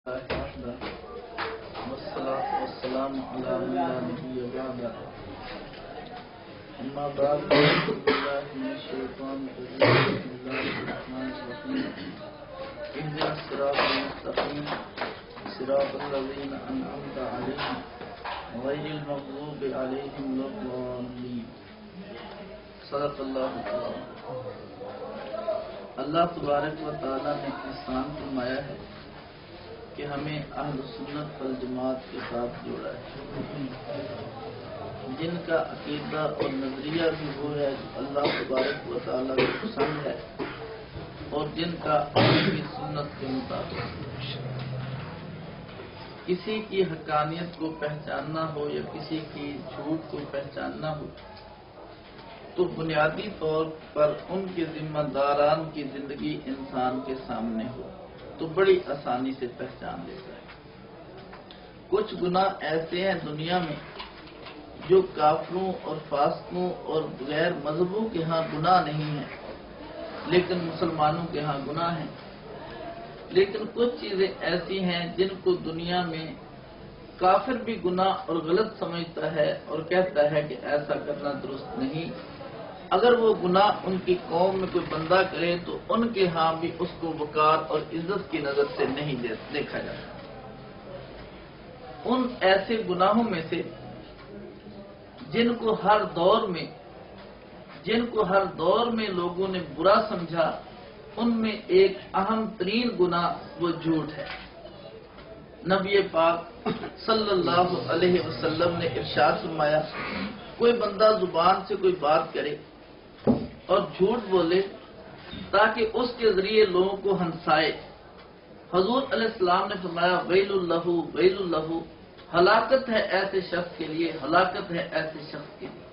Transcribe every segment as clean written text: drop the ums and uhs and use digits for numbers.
والصلاة والسلام على من لا نبي بعده أما بعد أعوذ بالله من الشيطان الرجيم بسم الله الرحمن الرحيم اهدنا الصراط المستقيم صراط الذين أنعمت عليهم غير المغضوب عليهم ولا الضالين صدق اللہ تعالی. اللہ تبارک و تعالی نے احسان فرمایا ہے کہ ہمیں اہل سنت والجماعت کے ساتھ جوڑا ہے، جن کا عقیدہ اور نظریہ بھی وہ ہے جو اللہ تبارک و تعالیٰ کو پسند ہے، اور جن کا عمل بھی سنت کے مطابق. کسی کی حقانیت کو پہچاننا ہو یا کسی کی جھوٹ کو پہچاننا ہو تو بنیادی طور پر ان کے ذمہ داران کی زندگی انسان کے سامنے ہو تو بڑی آسانی سے پہچان لیتا ہے. کچھ گناہ ایسے ہیں دنیا میں جو کافروں اور فاسقوں اور غیر مذہبوں کے ہاں گناہ نہیں ہیں، لیکن مسلمانوں کے ہاں گناہ ہیں. لیکن کچھ چیزیں ایسی ہیں جن کو دنیا میں کافر بھی گناہ اور غلط سمجھتا ہے اور کہتا ہے کہ ایسا کرنا درست نہیں. اگر وہ گناہ ان کی قوم میں کوئی بندہ کرے تو ان کے ہاں بھی اس کو وقار اور عزت کی نظر سے نہیں دیکھا جاتا. ان ایسے گناہوں میں سے جن کو ہر دور میں لوگوں نے برا سمجھا، ان میں ایک اہم ترین گناہ وہ جھوٹ ہے. نبی پاک صلی اللہ علیہ وسلم نے ارشاد فرمایا، کوئی بندہ زبان سے کوئی بات کرے اور جھوٹ بولے تاکہ اس کے ذریعے لوگوں کو ہنسائے، حضور علیہ السلام نے فرمایا ویل اللہ ویل اللہ، ہلاکت ہے ایسے شخص کے لیے، ہلاکت ہے ایسے شخص کے لیے.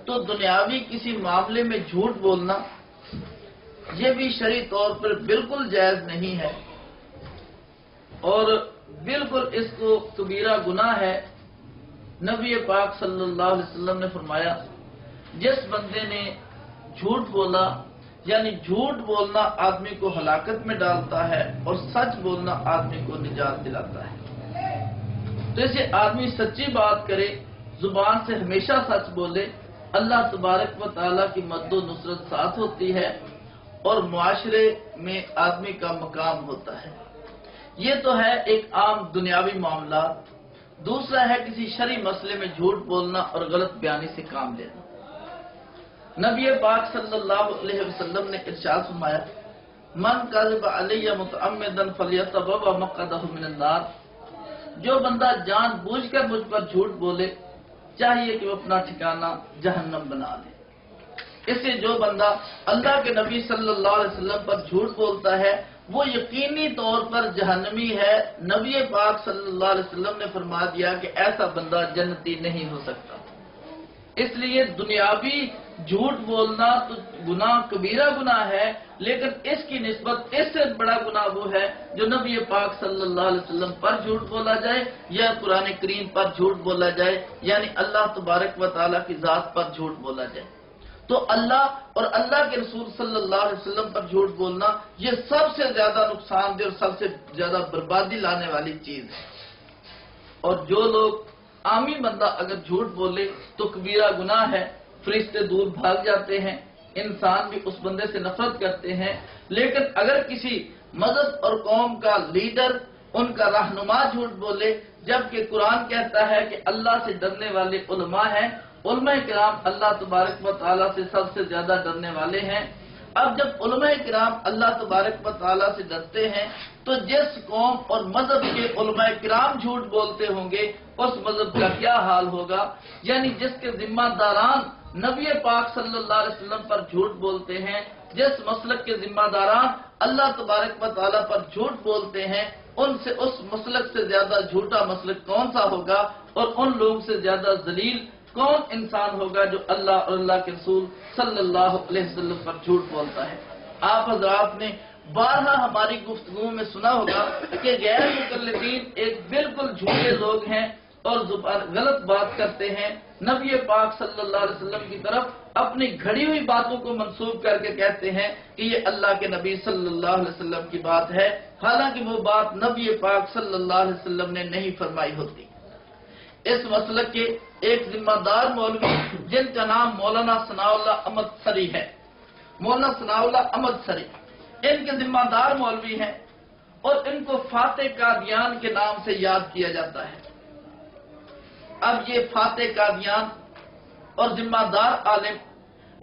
تو دنیاوی کسی معاملے میں جھوٹ بولنا یہ بھی شرعی طور پر بالکل جائز نہیں ہے اور بالکل اس کو کبیرہ گناہ ہے. نبی پاک صلی اللہ علیہ وسلم نے فرمایا جس بندے نے جھوٹ بولا، یعنی جھوٹ بولنا آدمی کو ہلاکت میں ڈالتا ہے اور سچ بولنا آدمی کو نجات دلاتا ہے. تو اسے آدمی سچی بات کرے، زبان سے ہمیشہ سچ بولے، اللہ تبارک و تعالیٰ کی مدد و نصرت ساتھ ہوتی ہے اور معاشرے میں آدمی کا مقام ہوتا ہے. یہ تو ہے ایک عام دنیاوی معاملات. دوسرا ہے کسی شرعی مسئلے میں جھوٹ بولنا اور غلط بیانی سے کام لینا. نبی پاک صلی اللہ علیہ وسلم نے ارشاد فرمایا من کذب علی متعمدا فلیتبوأ مقعدہ من النار، جو بندہ جان بوجھ کر مجھ پر جھوٹ بولے چاہیے کہ وہ اپنا ٹھکانہ جہنم بنا لے. اس سے جو بندہ اللہ کے نبی صلی اللہ علیہ وسلم پر جھوٹ بولتا ہے وہ یقینی طور پر جہنمی ہے. نبی پاک صلی اللہ علیہ وسلم نے فرما دیا کہ ایسا بندہ جنتی نہیں ہو سکتا. اس لیے دنیاوی جھوٹ بولنا تو گناہ کبیرہ گناہ ہے، لیکن اس کی نسبت اس سے بڑا گناہ وہ ہے جو نبی پاک صلی اللہ علیہ وسلم پر جھوٹ بولا جائے یا قرآن کریم پر جھوٹ بولا جائے، یعنی اللہ تبارک و تعالیٰ کی ذات پر جھوٹ بولا جائے. تو اللہ اور اللہ کے رسول صلی اللہ علیہ وسلم پر جھوٹ بولنا یہ سب سے زیادہ نقصان دہ اور سب سے زیادہ بربادی لانے والی چیز ہے. اور جو لوگ عامی بندہ اگر جھوٹ بولے تو کبیرہ گناہ ہے، فرشتے دور بھاگ جاتے ہیں، انسان بھی اس بندے سے نفرت کرتے ہیں. لیکن اگر کسی مذہب اور قوم کا لیڈر، ان کا رہنما جھوٹ بولے، جبکہ قرآن کہتا ہے کہ اللہ سے ڈرنے والے علماء ہیں، علماء کرام اللہ تبارک و تعالیٰ سے سب سے زیادہ ڈرنے والے ہیں. اب جب علماء کرام اللہ تبارک و تعالیٰ سے ڈرتے ہیں تو جس قوم اور مذہب کے علماء کرام جھوٹ بولتے ہوں گے اس مذہب کا کیا حال ہوگا. یعنی جس کے ذمہ داران نبی پاک صلی اللہ علیہ وسلم پر جھوٹ بولتے ہیں، جس مسلک کے ذمہ داران اللہ تبارک و تعالیٰ پر جھوٹ بولتے ہیں، ان سے اس مسلک سے زیادہ جھوٹا مسلک کون سا ہوگا اور ان لوگوں سے زیادہ ذلیل کون انسان ہوگا جو اللہ اور اللہ کے رسول صلی اللہ علیہ وسلم پر جھوٹ بولتا ہے. آپ حضرات نے بارہا ہماری گفتگو میں سنا ہوگا کہ غیر مقلدین ایک بالکل جھوٹے لوگ ہیں اور غلط بات کرتے ہیں. نبی پاک صلی اللہ علیہ وسلم کی طرف اپنی گھڑی ہوئی باتوں کو منسوب کر کے کہتے ہیں کہ یہ اللہ کے نبی صلی اللہ علیہ وسلم کی بات ہے. حالانکہ وہ بات نبی پاک صلی اللہ علیہ وسلم نے نہیں فرمائی ہوتی۔ اس مسلک کے ایک ذمہ دار مولوی جن کا نام مولانا ثناء اللہ احمد سری ہے، مولانا ثناء اللہ احمد سری ان کے ذمہ دار مولوی ہیں، اور ان کو فاتح قادیان کے نام سے یاد کیا جاتا ہے۔ اب یہ فاتح قادیان اور ذمہ دار عالم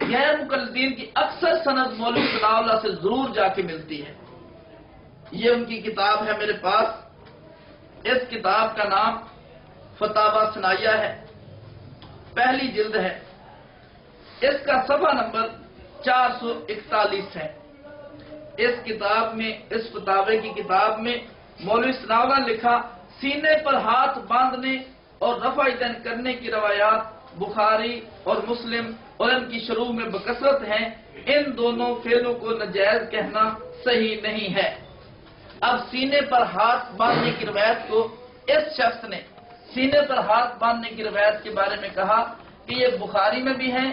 غیر مقلدین کی اکثر سند مولوی ثناء اللہ سے ضرور جا کے ملتی ہے۔ یہ ان کی کتاب ہے میرے پاس، اس کتاب کا نام فتاوی ثنائیہ ہے، پہلی جلد ہے، اس کا صفحہ نمبر 441 ہے۔ اس کتاب میں، اس فتاوی کی کتاب میں مولوی ثناء اللہ نے لکھا، سینے پر ہاتھ باندھنے اور رفع یدین کرنے کی روایات بخاری اور مسلم اور ان کی شروع میں بکثرت ہیں، ان دونوں فعلوں کو ناجائز کہنا صحیح نہیں ہے۔ اب سینے پر ہاتھ باندھنے کی روایت کو اس شخص نے سینے پر ہاتھ باندھنے کی روایت کے بارے میں کہا کہ یہ بخاری میں بھی ہیں،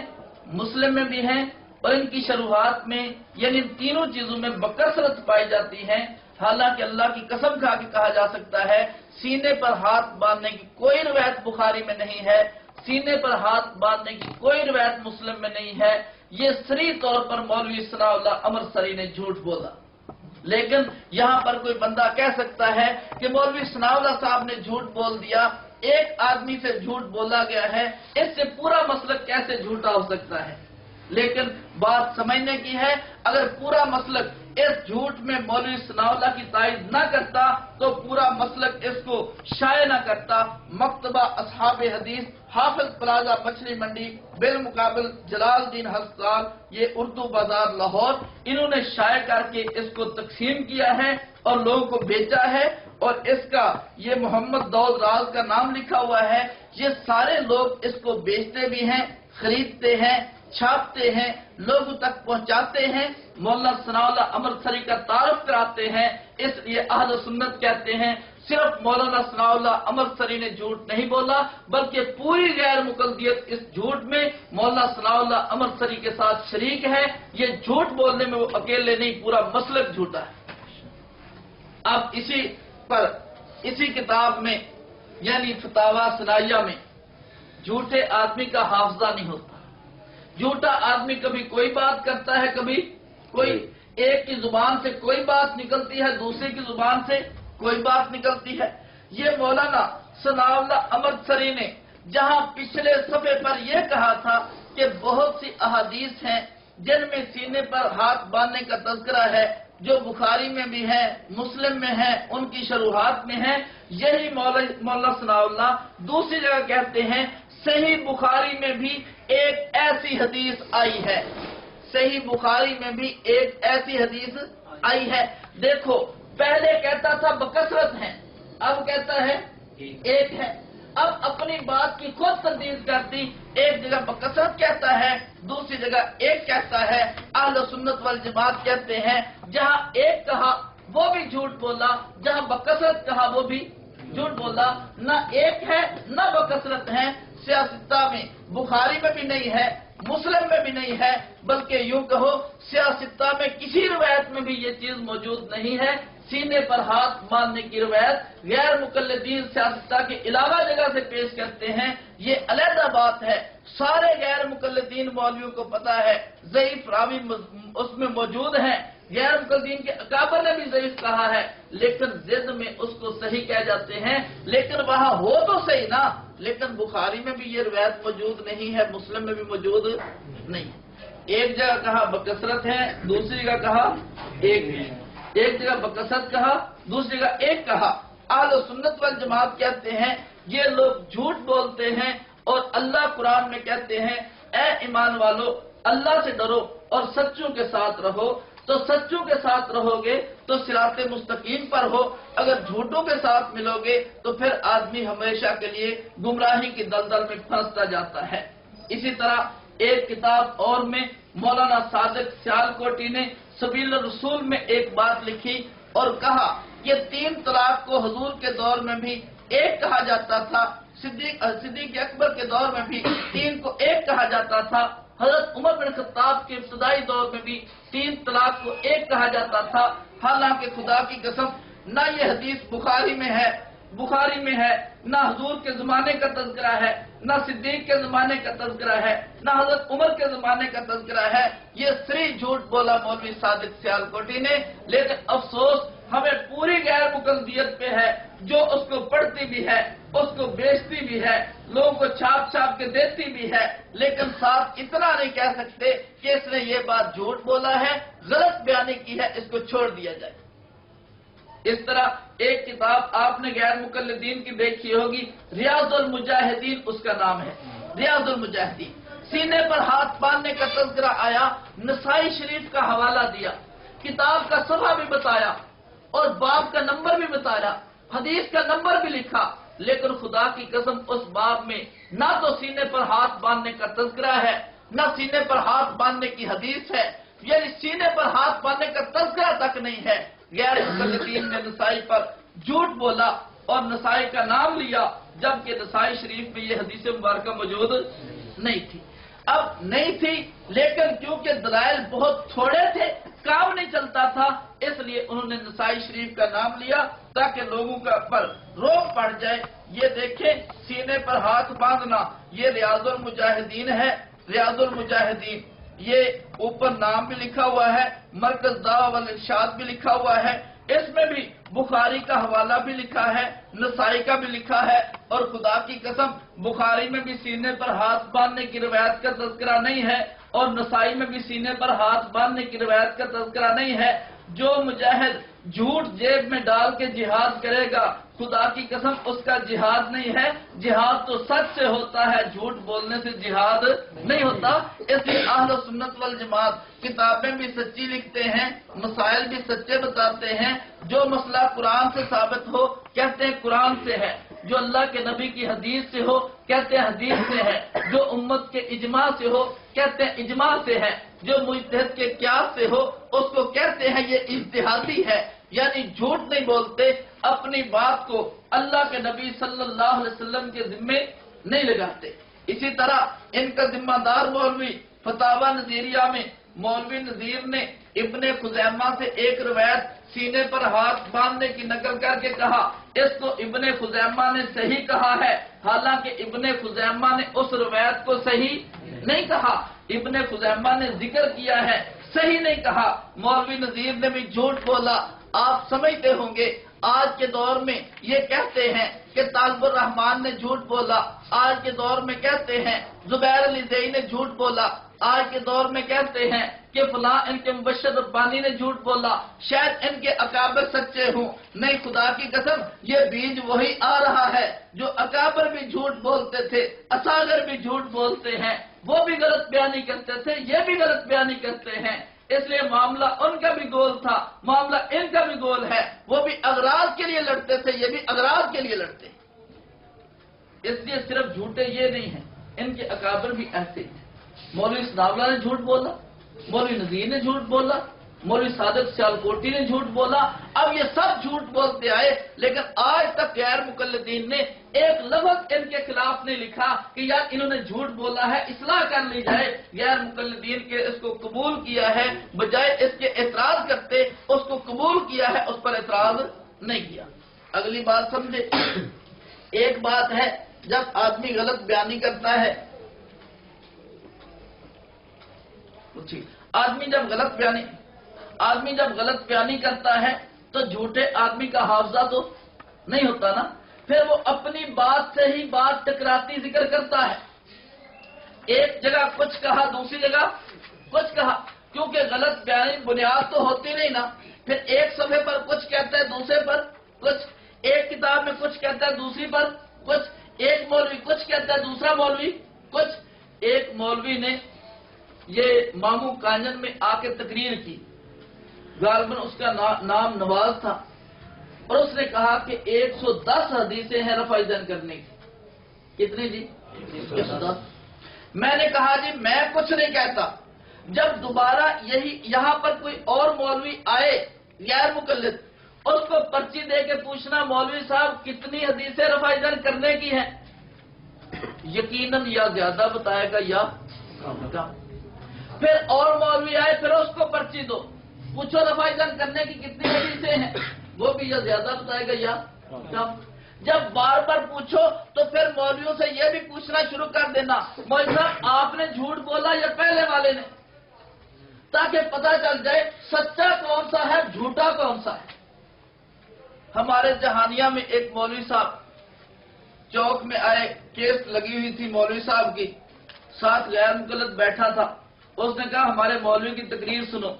مسلم میں بھی ہیں، اور ان کی شروحات میں یعنی ان تینوں چیزوں میں بکثرت پائی جاتی ہیں۔ حالانکہ اللہ کی قسم کھا کے کہا جا سکتا ہے سینے پر ہاتھ باندھنے کی کوئی روایت بخاری میں نہیں ہے، سینے پر ہاتھ باندھنے کی کوئی روایت مسلم میں نہیں ہے۔ یہ صریح طور پر مولوی ثناء اللہ احمد سری نے جھوٹ بولا۔ لیکن یہاں پر کوئی بندہ کہہ سکتا ہے کہ مولوی ثناء اللہ صاحب نے جھوٹ بول دیا، ایک آدمی سے جھوٹ بولا گیا ہے، اس سے پورا مسلک کیسے جھوٹا ہو سکتا ہے؟ لیکن بات سمجھنے کی ہے، اگر پورا مسلک اس جھوٹ میں مولوی ثناء اللہ کی تائید نہ کرتا تو پورا مسلک اس کو شائع نہ کرتا۔ مکتبہ اصحاب حدیث، حافظ پلازا مچھلی منڈی بالمقابل جلال الدین ہسپتال، یہ اردو بازار لاہور، انہوں نے شائع کر کے اس کو تقسیم کیا ہے اور لوگوں کو بیچا ہے، اور اس کا یہ محمد داؤد راز کا نام لکھا ہوا ہے۔ یہ سارے لوگ اس کو بیچتے بھی ہیں، خریدتے ہیں، چھاپتے ہیں، لوگوں تک پہنچاتے ہیں، مولانا ثناء اللہ احمد سری کا تعارف کراتے ہیں۔ اس لیے اہل سنت کہتے ہیں صرف مولانا ثناء اللہ احمد سری نے جھوٹ نہیں بولا، بلکہ پوری غیر مقلدیت اس جھوٹ میں مولانا ثناء اللہ احمد سری کے ساتھ شریک ہے۔ یہ جھوٹ بولنے میں وہ اکیلے نہیں، پورا مسلک جھوٹا ہے۔ اب اسی کتاب میں یعنی فتاوی ثنائیہ میں جھوٹے آدمی کا حافظہ نہیں ہوتا۔ جھوٹا آدمی کبھی کوئی بات کرتا ہے، کبھی کوئی، ایک کی زبان سے کوئی بات نکلتی ہے، دوسرے کی زبان سے کوئی بات نکلتی ہے۔ یہ مولانا ثناء اللہ احمد سری نے جہاں پچھلے صفحے پر یہ کہا تھا کہ بہت سی احادیث ہیں جن میں سینے پر ہاتھ باندھنے کا تذکرہ ہے، جو بخاری میں بھی ہے، مسلم میں ہے، ان کی شروحات میں ہے، یہی مولانا ثناء اللہ دوسری جگہ کہتے ہیں صحیح بخاری میں بھی ایک ایسی حدیث آئی ہے، صحیح بخاری میں بھی ایک ایسی حدیث آئی ہے۔ دیکھو پہلے کہتا تھا بکثرت ہے، اب کہتا ہے ایک ہے، اب اپنی بات کی خود تردید کرتی، ایک جگہ بکثرت کہتا ہے، دوسری جگہ ایک کہتا ہے۔ اہل سنت والجماعت کہتے ہیں جہاں ایک کہا وہ بھی جھوٹ بولا، جہاں بکثرت کہا وہ بھی جھوٹ بولا۔ نہ ایک ہے نہ بکثرت ہے، سیاستہ میں بخاری میں بھی نہیں ہے، مسلم میں بھی نہیں ہے، بلکہ یوں کہو سیاستہ میں کسی روایت میں بھی یہ چیز موجود نہیں ہے۔ سینے پر ہاتھ باندھنے کی روایت غیر مقلدین سیاستہ کے علاوہ جگہ سے پیش کرتے ہیں، یہ علیحدہ بات ہے۔ سارے غیر مقلدین مولویوں کو پتا ہے ضعیف راوی اس میں موجود ہیں، غیر مقلدین کے اکابر نے بھی ضعیف کہا ہے، لیکن ضد میں اس کو صحیح کہہ جاتے ہیں۔ لیکن وہاں ہو تو صحیح نا، لیکن بخاری میں بھی یہ روایت موجود نہیں ہے، مسلم میں بھی موجود نہیں۔ ایک جگہ کہا بکثرت ہے، دوسری جگہ کہا ایک ہے، ایک جگہ بکثرت کہا، دوسری جگہ ایک کہا۔ اہل سنت والجماعت کہتے ہیں یہ لوگ جھوٹ بولتے ہیں، اور اللہ قرآن میں کہتے ہیں اے ایمان والو اللہ سے ڈرو اور سچوں کے ساتھ رہو، تو سچوں کے ساتھ رہو گے تو صراط مستقیم پر ہو، اگر جھوٹوں کے ساتھ ملو گے تو پھر آدمی ہمیشہ کے لیے گمراہی کی دلدل میں پھنستا جاتا ہے۔ اسی طرح ایک کتاب اور میں مولانا صادق سیالکوٹی نے سبیل الرسول میں ایک بات لکھی اور کہا کہ 3 طلاق کو حضور کے دور میں بھی ایک کہا جاتا تھا، صدیق اکبر کے دور میں بھی 3 کو ایک کہا جاتا تھا، حضرت عمر بن خطاب کے ابتدائی دور میں بھی 3 طلاق کو ایک کہا جاتا تھا، حالانکہ خدا کی قسم نہ یہ حدیث بخاری میں ہے، نہ حضور کے زمانے کا تذکرہ ہے، نہ صدیق کے زمانے کا تذکرہ ہے، نہ حضرت عمر کے زمانے کا تذکرہ ہے۔ یہ صریح جھوٹ بولا مولوی صادق سیالکوٹی نے، لیکن افسوس ہمیں پوری غیر مقلدیت پہ ہے، جو اس کو پڑھتی بھی ہے، اس کو بیچتی بھی ہے، لوگوں کو چھاپ کے دیتی بھی ہے، لیکن ساتھ اتنا نہیں کہہ سکتے کہ اس نے یہ بات جھوٹ بولا ہے، غلط بیانی کی ہے، اس کو چھوڑ دیا جائے۔ اس طرح ایک کتاب آپ نے غیر مقلدین کی دیکھی ہوگی، ریاض المجاہدین اس کا نام ہے، ریاض المجاہدین۔ سینے پر ہاتھ باندھنے کا تذکرہ آیا، نسائی شریف کا حوالہ دیا، کتاب کا صفحہ بھی بتایا اور باب کا نمبر بھی بتایا، حدیث کا نمبر بھی لکھا، لیکن خدا کی قسم اس باب میں نہ تو سینے پر ہاتھ باندھنے کا تذکرہ ہے، نہ سینے پر ہاتھ باندھنے کی حدیث ہے، یعنی سینے پر ہاتھ باندھنے کا تذکرہ تک نہیں ہے۔ غیر مقلدین نے نسائی پر جھوٹ بولا اور نسائی کا نام لیا، جبکہ نسائی شریف میں یہ حدیث مبارکہ موجود نہیں تھی۔ اب نہیں تھی، لیکن کیونکہ دلائل بہت تھوڑے تھے، کام نہیں چلتا تھا، اس لیے انہوں نے نسائی شریف کا نام لیا تاکہ لوگوں کا پر روک پڑ جائے۔ یہ دیکھیں، سینے پر ہاتھ باندھنا، یہ ریاض المجاہدین ہے، ریاض المجاہدین، یہ اوپر نام بھی لکھا ہوا ہے، مرکز دعوی والارشاد بھی لکھا ہوا ہے، اس میں بھی بخاری کا حوالہ بھی لکھا ہے، نسائی کا بھی لکھا ہے، اور خدا کی قسم بخاری میں بھی سینے پر ہاتھ باندھنے کی روایت کا تذکرہ نہیں ہے، اور نسائی میں بھی سینے پر ہاتھ باندھنے کی روایت کا تذکرہ نہیں ہے۔ جو مجاہد جھوٹ جیب میں ڈال کے جہاد کرے گا، خدا کی قسم اس کا جہاد نہیں ہے، جہاد تو سچ سے ہوتا ہے، جھوٹ بولنے سے جہاد نہیں ہوتا۔ اس لیے اہل سنت والجماعت کتابیں بھی سچی لکھتے ہیں، مسائل بھی سچے بتاتے ہیں، جو مسئلہ قرآن سے ثابت ہو کہتے ہیں قرآن سے ہے، جو اللہ کے نبی کی حدیث سے ہو کہتے ہیں حدیث سے ہے، جو امت کے اجماع سے ہو کہتے ہیں اجماع سے ہے، جو مجتہد کے قیاس سے ہو اس کو کہتے ہیں یہ اجتہادی ہے، یعنی جھوٹ نہیں بولتے، اپنی بات کو اللہ کے نبی صلی اللہ علیہ وسلم کے ذمے نہیں لگاتے۔ اسی طرح ان کا ذمہ دار مولوی فتاوی نظیریہ میں مولوی نذیر نے ابن خزیمہ سے ایک روایت سینے پر ہاتھ باندھنے کی نقل کر کے کہا اس کو ابن خزیمہ نے صحیح کہا ہے، حالانکہ ابن خزیمہ نے اس روایت کو صحیح نہیں کہا، ابن خزیمہ نے ذکر کیا ہے، صحیح نہیں کہا۔ مولوی نذیر نے بھی جھوٹ بولا۔ آپ سمجھتے ہوں گے آج کے دور میں یہ کہتے ہیں کہ طالب الرحمان نے جھوٹ بولا، آج کے دور میں کہتے ہیں زبیر علی زئی نے جھوٹ بولا، آج کے دور میں کہتے ہیں کہ فلاں ان کے مبشر ربانی نے جھوٹ بولا، شاید ان کے اکابر سچے ہوں۔ نہیں، خدا کی قسم یہ بیج وہی آ رہا ہے جو اکابر بھی جھوٹ بولتے تھے، اصاغر بھی جھوٹ بولتے ہیں، وہ بھی غلط بیانی کرتے تھے، یہ بھی غلط بیانی کرتے ہیں۔ اس لیے معاملہ ان کا بھی گول تھا، معاملہ ان کا بھی گول ہے، وہ بھی اغراض کے لیے لڑتے تھے، یہ بھی اغراض کے لیے لڑتے ہیں۔ اس لیے صرف جھوٹے یہ نہیں ہیں، ان کے اکابر بھی ایسے تھے۔ مولوی سناولا نے جھوٹ بولا، مولوی نذیر نے جھوٹ بولا، مولوی صادق سیالکوٹی نے جھوٹ بولا، اب یہ سب جھوٹ بولتے آئے، لیکن آج تک غیر مقلدین نے ایک لفظ ان کے خلاف نہیں لکھا کہ یار انہوں نے جھوٹ بولا ہے، اصلاح کر لی جائے۔ غیر مقلدین کے اس کو قبول کیا ہے، بجائے اس کے اعتراض کرتے اس کو قبول کیا ہے، اس پر اعتراض نہیں کیا۔ اگلی بات سمجھے، ایک بات ہے جب آدمی غلط بیانی کرتا ہے، آدمی جب غلط بیانی کرتا ہے تو جھوٹے آدمی کا حافظہ تو نہیں ہوتا نا، پھر وہ اپنی بات سے ہی بات ٹکراتی ذکر کرتا ہے، ایک جگہ کچھ کہا دوسری جگہ کچھ کہا، کیونکہ غلط بیانی بنیاد تو ہوتی نہیں نا، پھر ایک صفحے پر کچھ کہتا ہے دوسرے پر کچھ، ایک کتاب میں کچھ کہتا ہے دوسری پر کچھ، ایک مولوی کچھ کہتا ہے دوسرا مولوی کچھ۔ ایک مولوی نے یہ مامو کانجن میں آ کے تقریر کی، غالباً اس کا نام نواز تھا، اور اس نے کہا کہ 110 حدیثیں ہیں رفع یدین کرنے کی۔ کتنی جی؟ 110۔ میں نے کہا جی میں کچھ نہیں کہتا، جب دوبارہ یہاں پر کوئی اور مولوی آئے غیر مقلد، اس کو پرچی دے کے پوچھنا مولوی صاحب کتنی حدیثیں رفع یدین کرنے کی ہیں، یقیناً یا زیادہ بتائے گا یا کم۔ پھر اور مولوی آئے، پھر اس کو پرچی دو، پوچھو رفع اذان کرنے کی کتنی حدیثیں ہیں، وہ بھی یا زیادہ بتائے گا یا کم۔ جب بار بار پوچھو تو پھر مولویوں سے یہ بھی پوچھنا شروع کر دینا، مولوی صاحب آپ نے جھوٹ بولا یا پہلے والے نے، تاکہ پتہ چل جائے سچا کون سا ہے، جھوٹا کون سا ہے۔ ہمارے جہانیہ میں ایک مولوی صاحب چوک میں آئے، کیس لگی ہوئی تھی مولوی صاحب کی، ساتھ غیر مقلد بیٹھا تھا، اس نے کہا ہمارے مولوی کی تقریر سنو۔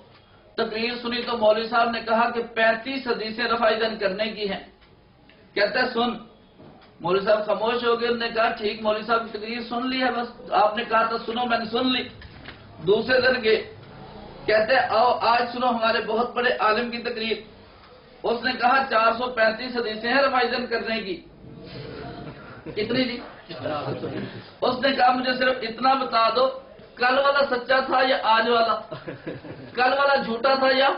تقریر سنی تو مولوی صاحب نے کہا کہ 35 حدیثیں رفع اذان کرنے کی ہیں۔ کہتا ہے سن، مولوی صاحب خاموش ہو گئے، انہوں نے کہا ٹھیک مولوی صاحب کی تقریر سن لی ہے، بس آپ نے کہا تھا سنو، میں نے سن لی۔ دوسرے دن گئے، کہتے ہیں آؤ آج سنو ہمارے بہت بڑے عالم کی تقریر۔ اس نے کہا 435 حدیثیں ہیں رفع اذان کرنے کی۔ کتنی جی؟ اس نے کہا مجھے صرف اتنا بتا دو، کل والا سچا تھا یا آج والا، کل والا جھوٹا تھا یا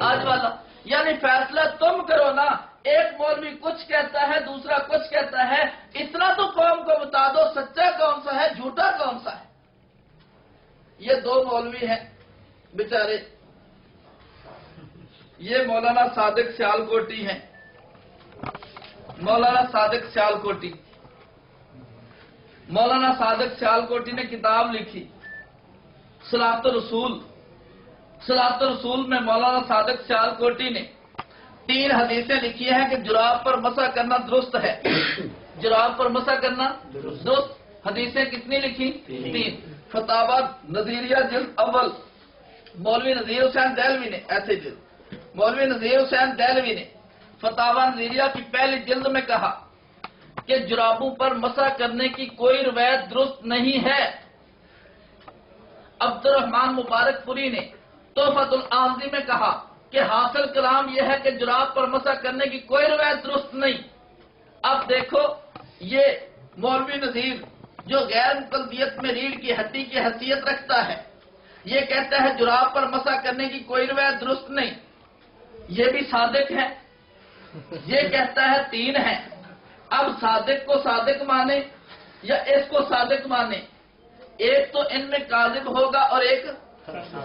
آج والا؟ یعنی فیصلہ تم کرو نا، ایک مولوی کچھ کہتا ہے دوسرا کچھ کہتا ہے، اتنا تو قوم کو بتا دو سچا کون سا ہے جھوٹا کون سا ہے۔ یہ دو مولوی ہیں بیچارے، یہ مولانا صادق سیال کوٹی ہیں، مولانا صادق سیال کوٹی۔ مولانا صادق سیال کوٹی نے کتاب لکھی صلاۃ الرسول۔ صلاۃ الرسول میں مولانا صادق سیال کوٹی نے 3 حدیثیں لکھی ہیں کہ جراب پر مسح کرنا درست ہے، جراب پر مسح کرنا درست۔ حدیثیں کتنی لکھی؟ 3۔ فتاوی نظیریہ جلد اول، مولوی نذیر حسین دہلوی نے، ایسے جلد مولوی نذیر حسین دہلوی نے فتاوی نظیریہ کی پہلی جلد میں کہا کہ جرابوں پر مسح کرنے کی کوئی روایت درست نہیں ہے۔ عبد الرحمن مبارک پوری نے تحفۃ العاضی میں کہا کہ حاصل کلام یہ ہے کہ جراب پر مسح کرنے کی کوئی روایت درست نہیں۔ اب دیکھو یہ مولوی نذیر جو غیر مقلدیت میں ریڑھ کی ہڈی کی حیثیت رکھتا ہے، یہ کہتا ہے جراب پر مسح کرنے کی کوئی روایت درست نہیں۔ یہ بھی صادق ہے، یہ کہتا ہے 3 ہے۔ اب صادق کو صادق مانے یا اس کو صادق مانے، ایک تو ان میں کاذب ہوگا اور ایک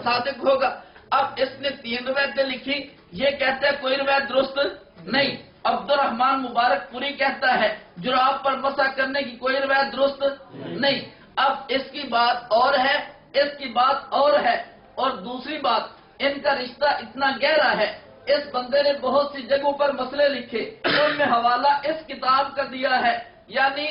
صادق ہوگا۔ اب اس نے 3 روایتیں لکھی، یہ کہتا ہے کوئی روایت درست نہیں۔ عبد الرحمن مبارک پوری کہتا ہے جراب پر مسح کرنے کی کوئی روایت درست نہیں۔ اب اس کی بات اور ہے، اس کی بات اور ہے، اور دوسری بات ان کا رشتہ اتنا گہرا ہے، اس بندے نے بہت سی جگہوں پر مسئلے لکھے، ان میں حوالہ اس کتاب کا دیا ہے، یعنی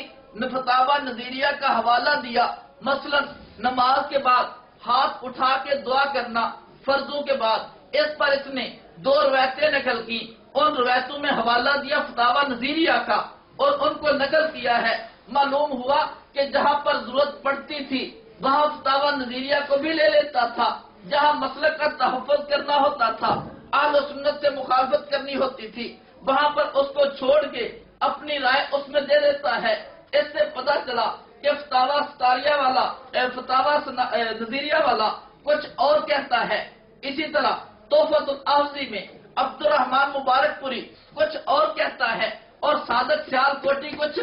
فتاوی نظیریہ کا حوالہ دیا۔ مثلا نماز کے بعد ہاتھ اٹھا کے دعا کرنا فرضوں کے بعد، اس پر اس نے 2 روایتیں نقل کی، ان روایتوں میں حوالہ دیا فتاوی نظیریہ کا اور ان کو نقل کیا ہے۔ معلوم ہوا کہ جہاں پر ضرورت پڑتی تھی وہاں فتاوی نظیریہ کو بھی لے لیتا تھا، جہاں مسلک کا تحفظ کرنا ہوتا تھا، اہل سنت سے مخالفت کرنی ہوتی تھی، وہاں پر اس کو چھوڑ کے اپنی رائے اس میں دے دیتا ہے۔ اس سے پتہ چلا کہ فتاوی ستاریہ والا فتاوی نظیریہ والا کچھ اور کہتا ہے۔ اسی طرح تحفۃ العاضی میں عبد الرحمن مبارک پوری کچھ اور کہتا ہے، اور صادق سیال کوٹی کچھ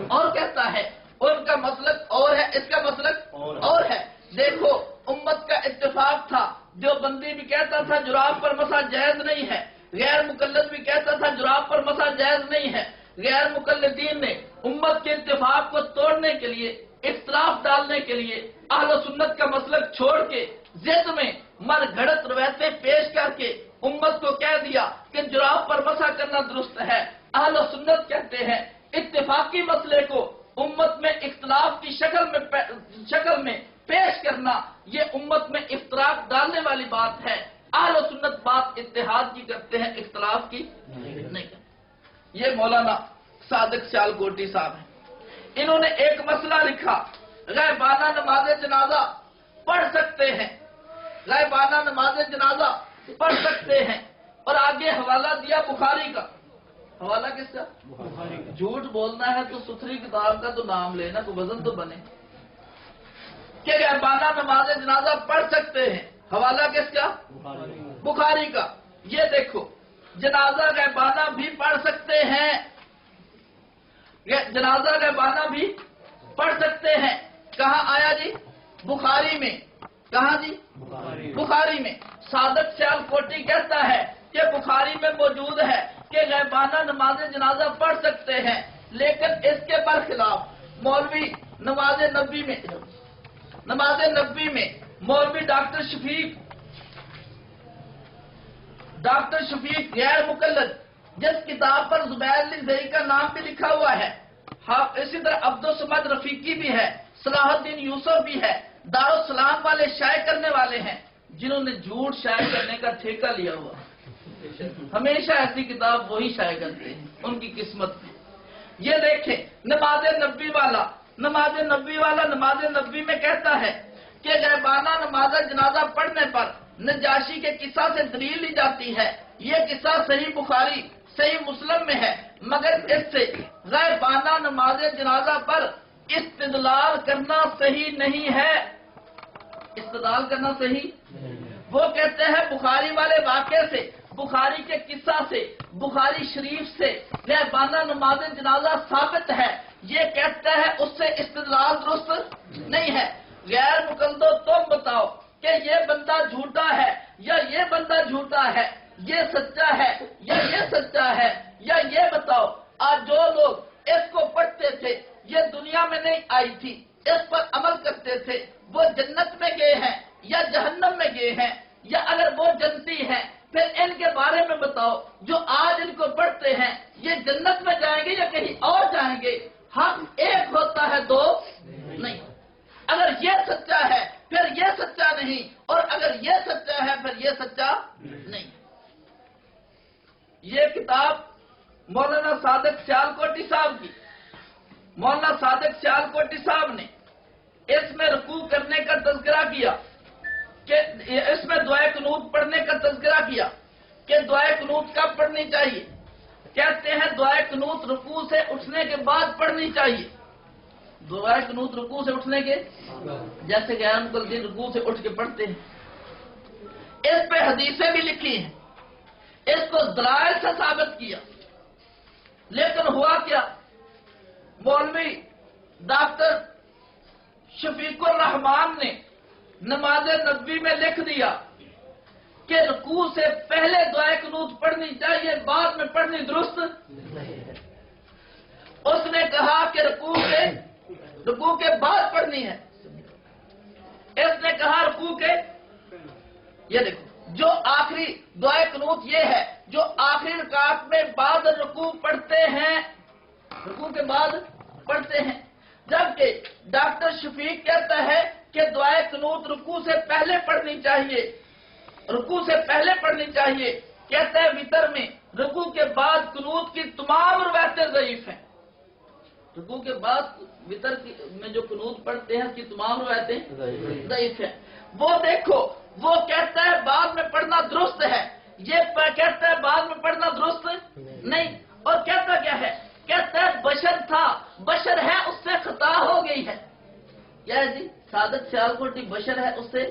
اور کہتا ہے۔ ان کا مسلک اور ہے، اس کا مسلک اور ہے۔ دیکھو امت کا اتفاق تھا، جو بندی بھی کہتا تھا جراب پر مسح جائز نہیں ہے، غیر مقلد بھی کہتا تھا جراب پر مسح جائز نہیں ہے۔ غیر مقلدین نے امت کے اتفاق کو توڑنے کے لیے، اختلاف ڈالنے کے لیے اہل سنت کا مسلک چھوڑ کے ضد میں من گھڑت روایتیں پیش کر کے امت کو کہہ دیا کہ جراب پر مسح کرنا درست ہے۔ اہل سنت کہتے ہیں اتفاقی مسئلے کو امت میں اختلاف کی شکل میں پیش کرنا یہ امت میں افتراق ڈالنے والی بات ہے۔ اہل سنت بات اتحاد کی کرتے ہیں، اختلاف کی نہیں کرتے۔ یہ مولانا صادق سیال کوٹی صاحب ہیں، انہوں نے ایک مسئلہ لکھا، غائبانہ نماز جنازہ پڑھ سکتے ہیں، غائبانہ نماز جنازہ پڑھ سکتے ہیں، اور آگے حوالہ دیا بخاری کا۔ حوالہ کس کا؟ جھوٹ بولنا ہے تو ستھری کتاب کا تو نام لینا، تو وزن تو بنے کہ غائبانہ نماز جنازہ پڑھ سکتے ہیں۔ حوالہ کس کا؟ بخاری کا۔ یہ دیکھو جنازہ غائبانہ بھی پڑھ سکتے ہیں، جنازہ غائبانہ بھی پڑھ سکتے ہیں۔ کہاں آیا جی؟ بخاری میں کہاں جی؟ بخاری میں۔ صادق سیالکوٹی کہتا ہے کہ بخاری میں موجود ہے کہ غیبانہ نماز جنازہ پڑھ سکتے ہیں، لیکن اس کے برخلاف مولوی نماز نبی میں مولوی ڈاکٹر شفیق غیر مقلد، جس کتاب پر زبیر علی زئی کا نام بھی لکھا ہوا ہے، اسی طرح عبدالصمد رفیقی بھی ہے، صلاح الدین یوسف بھی ہے، دارالسلام والے شائع کرنے والے ہیں، جنہوں نے جھوٹ شائع کرنے کا ٹھیکہ لیا ہوا۔ ہمیشہ ایسی کتاب وہی شائع کرتے ہیں، ان کی قسمت میں۔ یہ دیکھیں نماز نبی میں کہتا ہے کہ غیبانہ نماز جنازہ پڑھنے پر نجاشی کے قصہ سے دلیل لی جاتی ہے۔ یہ قصہ صحیح بخاری صحیح مسلم میں ہے، مگر اس سے غیبانہ نماز جنازہ پر استدلال کرنا صحیح نہیں ہے۔ استدلال کرنا صحیح، وہ کہتے ہیں بخاری والے واقعے سے، بخاری کے قصہ سے، بخاری شریف سے غیبانہ نماز جنازہ ثابت ہے۔ یہ کہتا ہے اس سے استدلال درست نہیں ہے۔ غیر مقلدو تم بتاؤ کہ یہ بندہ جھوٹا ہے یا یہ بندہ جھوٹا ہے، یہ سچا ہے یا یہ سچا ہے، یا یہ بتاؤ آج جو لوگ اس کو پڑھتے تھے یہ دنیا میں نہیں آئی تھی، اس پر عمل کرتے تھے، وہ جنت میں گئے ہیں یا جہنم میں گئے ہیں، یا اگر وہ جنتی ہیں پھر ان کے بارے میں بتاؤ جو آج ان کو پڑھتے ہیں یہ جنت میں جائیں گے یا کہیں اور جائیں گے؟ حق ایک ہوتا ہے، دو نہیں۔ اگر یہ سچا ہے پھر یہ سچا نہیں، اور اگر یہ سچا ہے پھر یہ سچا نہیں۔ یہ کتاب مولانا صادق سیالکوٹی صاحب کی، مولانا صادق سیالکوٹی صاحب نے اس میں رکوع کرنے کا تذکرہ کیا کہ اس میں دعائے قنوت پڑھنے کا تذکرہ کیا کہ دعائے قنوت کب پڑھنی چاہیے۔ کہتے ہیں دعائے قنوت رکوع سے اٹھنے کے بعد پڑھنی چاہیے۔ دعائے قنوت رکوع سے اٹھنے کے، جیسے کہ غیر مقلدین رکوع سے اٹھ کے پڑھتے ہیں۔ اس پہ حدیثیں بھی لکھی ہیں، اس کو دلائل سے ثابت کیا، لیکن ہوا کیا؟ مولوی ڈاکٹر شفیق الرحمان نے نماز نبی میں لکھ دیا کہ رکوع سے پہلے دعائے قنوت پڑھنی چاہیے، بعد میں پڑھنی درست نہیں ہے۔ اس نے کہا کہ رکوع کے بعد پڑھنی ہے۔ اس نے کہا رکوع کے، یہ دیکھو جو آخری دعائے قنوت یہ ہے جو آخری رکعت میں بعد رکوع پڑھتے ہیں، رکوع کے بعد پڑھتے ہیں، جبکہ ڈاکٹر شفیق کہتا ہے کہ دعائے قنوت رکوع سے پہلے پڑھنی چاہیے، رکوع سے پہلے پڑھنی چاہیے۔ کہتا ہے وتر میں رکوع کے بعد قنوت کی تمام روایتیں ضعیف ہیں۔ رکوع کے بعد وتر میں جو قنوت پڑھتے ہیں اس کی تمام روایتیں ضعیف ہیں۔ وہ دیکھو وہ کہتا ہے بعد میں پڑھنا درست ہے، یہ کہتا ہے بعد میں پڑھنا درست نہیں، اور کہتا کیا ہے؟ کہتا ہے بشر تھا، بشر ہے، اس سے خطا ہو گئی ہے۔ کیا ہے جی؟ صادق سیالکوٹی بشر ہے، اس سے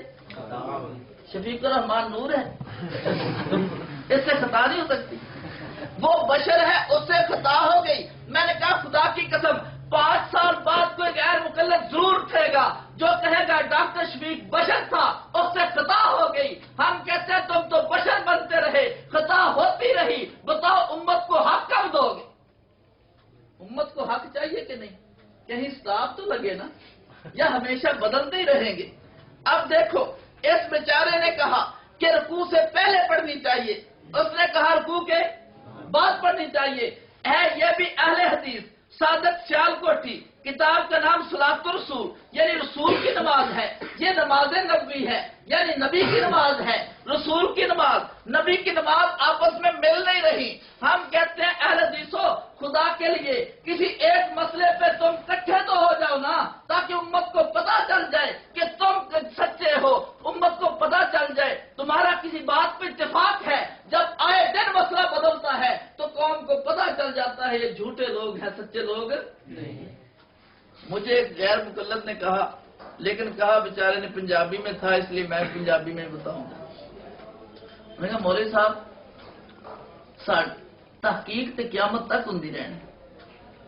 شفیق الرحمان نور ہے، اس سے خطا نہیں ہو سکتی۔ وہ بشر ہے، اس سے خطا ہو گئی۔ میں نے کہا خدا کی قسم 5 سال بعد کوئی غیر مقلد ضرور اٹھے گا جو کہے گا ڈاکٹر شفیق بشر تھا، اس سے خطا ہو گئی۔ ہم کہتے ہیں تم تو بشر بنتے رہے، خطا ہوتی رہی، بتاؤ امت کو حق کب دو گے؟ امت کو حق چاہیے کہ نہیں؟ کہیں سٹاپ تو لگے نا، یا ہمیشہ بدلتے ہی رہیں گے؟ اب دیکھو اس بیچارے نے کہا کہ رکوع سے پہلے پڑھنی چاہیے، اس نے کہا رکوع کے بعد پڑھنی چاہیے۔ ہے یہ بھی اہل حدیث صادق سیالکوٹی، کتاب کا نام صلاۃ الرسول، یعنی رسول کی نماز ہے، یہ نماز نبوی ہے، یعنی نبی کی نماز ہے، رسول کی نماز، نبی کی نماز آپس میں مل نہیں رہی۔ ہم کہتے ہیں اہل حدیثوں خدا کے لیے کسی ایک مسئلے پہ تم اکٹھے تو ہو جاؤ نا، تاکہ امت کو پتا چل جائے کہ تم سچے ہو، امت کو پتا چل جائے تمہارا کسی بات پہ اتفاق ہے۔ جب آئے دن مسئلہ بدلتا ہے تو قوم کو پتا چل جاتا ہے یہ جھوٹے لوگ ہیں، سچے لوگ نہیں۔ مجھے ایک غیر مقلد نے کہا، لیکن کہا بیچارے نے پنجابی میں تھا اس لیے میں پنجابی میں بتاؤں گا۔ میں نے کہا مولوی صاحب تحقیق تے قیامت تک ہوندی رہنی،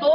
2